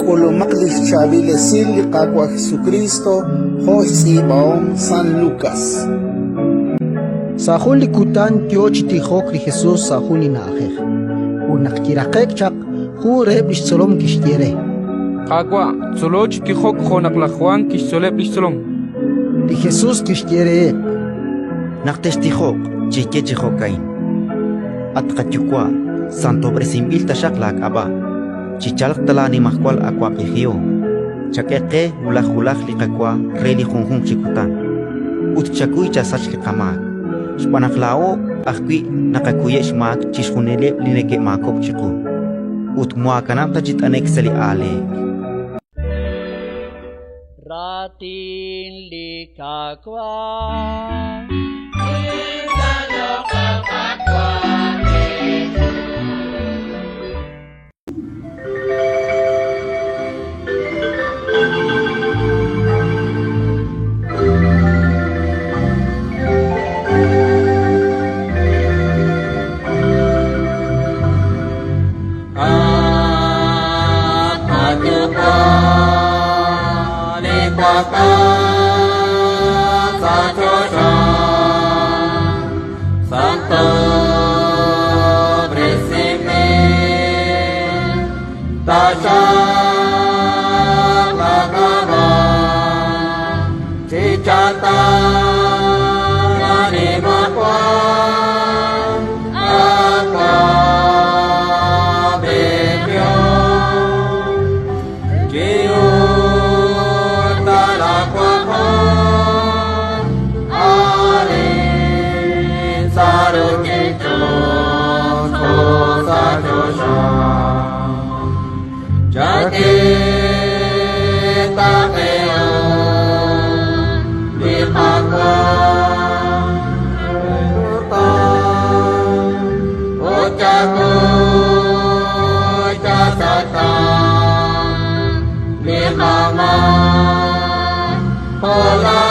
Colomaklis Chavile Silvi Kakwa Jesucristo Josibao San Lucas. Sahun likutan tioch tihok li Jesus sahun inaakh. Unak kirakek chak hu reb solom kishtiere. Kakwa soloch tihok honak la Juan kisolep solom. Li Jesus kishtiere. Naktes tihok chike chihokain. At katyukwa santo presimbil tashaklak aba. Chichalak talani mahkwal akwa pihio. Chakeke ulak likakwa reli hunhun chikutan. Utchakuy chasach likamak. Spanaklao akwi nakakuye shmak chishunele lineke makop chiku. Utmua kanam tajit anek sali ale. Ratin likakwa. Santo Presime Tasha Lagava Chichata Animakwa Aqua Bebio Giu Talakwa Hola